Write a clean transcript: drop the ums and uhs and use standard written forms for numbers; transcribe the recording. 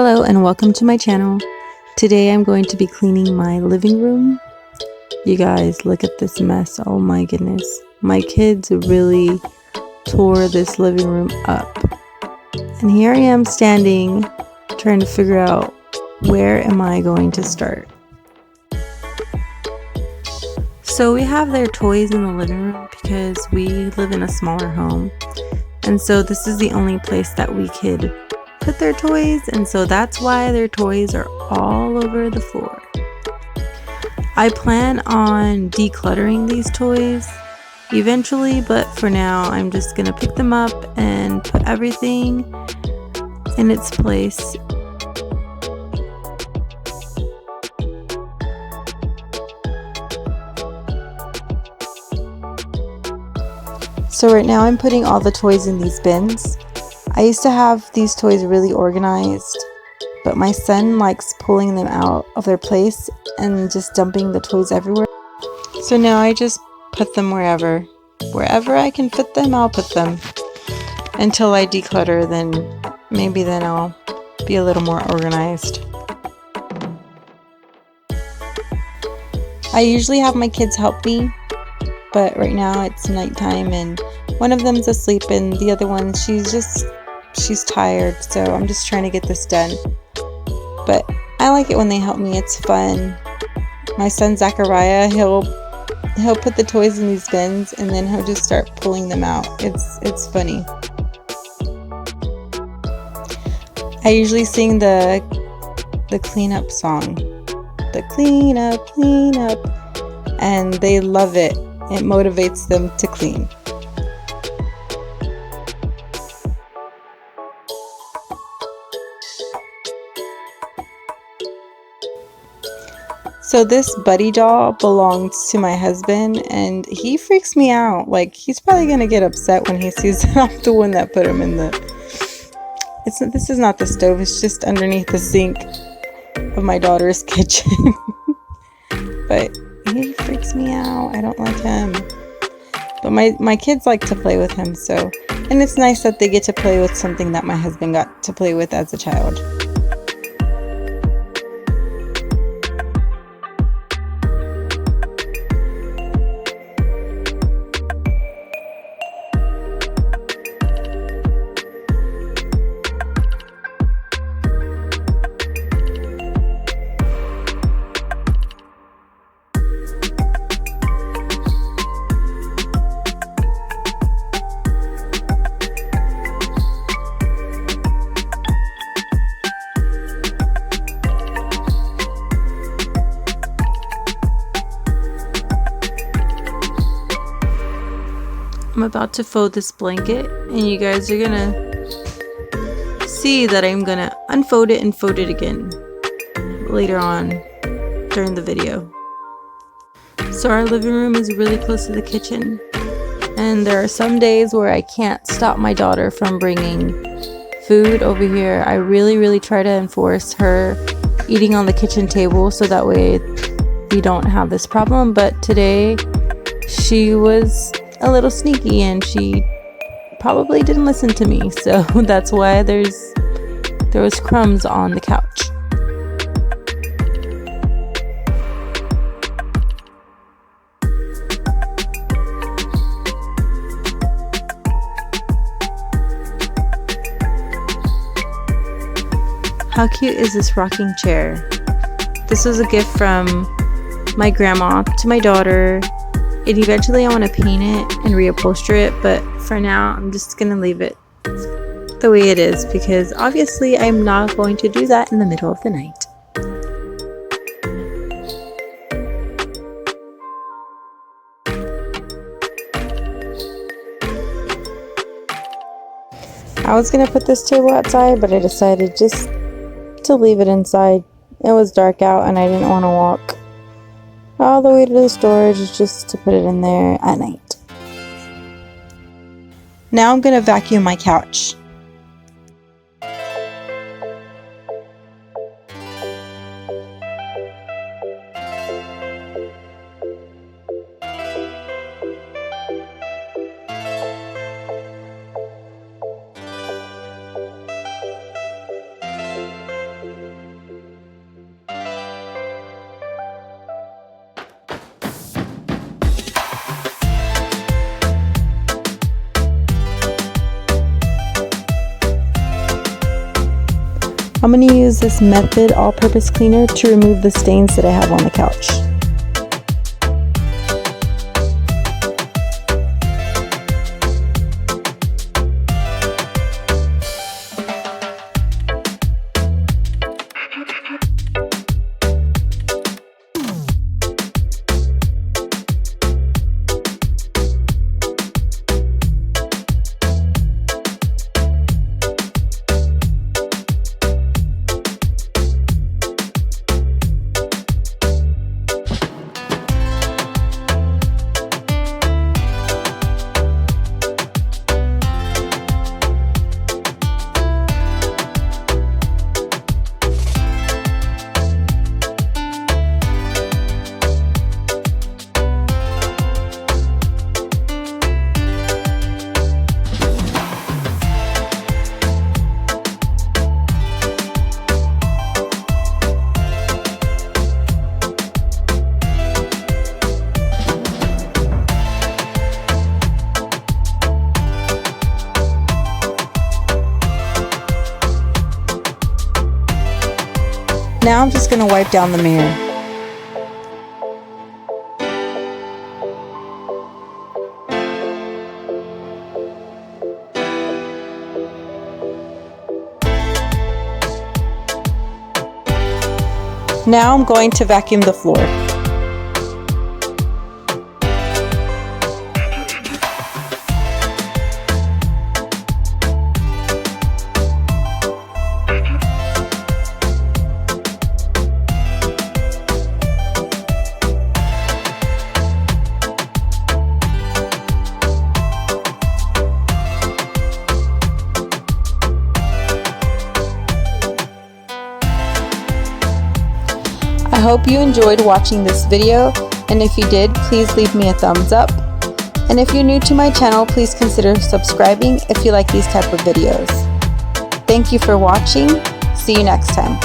Hello and welcome to my channel. Today I'm going to be cleaning my living room. You guys, look at this mess. Oh my goodness. My kids really tore this living room up. And here I am standing trying to figure out where am I going to start. So we have their toys in the living room because we live in a smaller home. And so this is the only place that we could put their toys, and so that's why their toys are all over the floor. I plan on decluttering these toys eventually, but for now I'm just gonna pick them up and put everything in its place. So right now I'm putting all the toys in these bins. I used to have these toys really organized, but my son likes pulling them out of their place and just dumping the toys everywhere. So now I just put them wherever I can fit them, I'll put them until I declutter. Then I'll be a little more organized. I usually have my kids help me, but right now it's nighttime and one of them's asleep and the other one, she's tired, so I'm just trying to get this done. But I like it when they help me. It's fun. My son Zachariah, he'll put the toys in these bins and then he'll just start pulling them out. It's funny. I usually sing the cleanup song. The clean up, and they love it. It motivates them to clean. So this buddy doll belongs to my husband, and he freaks me out. Like, he's probably gonna get upset when he sees that I'm the one that put him in the... This is not the stove, it's just underneath the sink of my daughter's kitchen. But he freaks me out. I don't like him. But my kids like to play with him, so... And it's nice that they get to play with something that my husband got to play with as a child. I'm about to fold this blanket, and you guys are gonna see that I'm gonna unfold it and fold it again later on during the video. So our living room is really close to the kitchen, and there are some days where I can't stop my daughter from bringing food over here. I really try to enforce her eating on the kitchen table so that way we don't have this problem, but today she was a little sneaky and she probably didn't listen to me, so that's why there was crumbs on the couch. How cute is this rocking chair? This was a gift from my grandma to my daughter. And eventually I want to paint it and reupholster it, but for now I'm just going to leave it the way it is because obviously I'm not going to do that in the middle of the night. I was going to put this table outside, but I decided just to leave it inside. It was dark out and I didn't want to walk all the way to the storage just to put it in there at night. Now I'm gonna vacuum my couch. I'm going to use this Method all-purpose cleaner to remove the stains that I have on the couch. Now I'm just going to wipe down the mirror. Now I'm going to vacuum the floor. I hope you enjoyed watching this video, and if you did, please leave me a thumbs up. And if you're new to my channel, please consider subscribing if you like these type of videos. Thank you for watching. See you next time.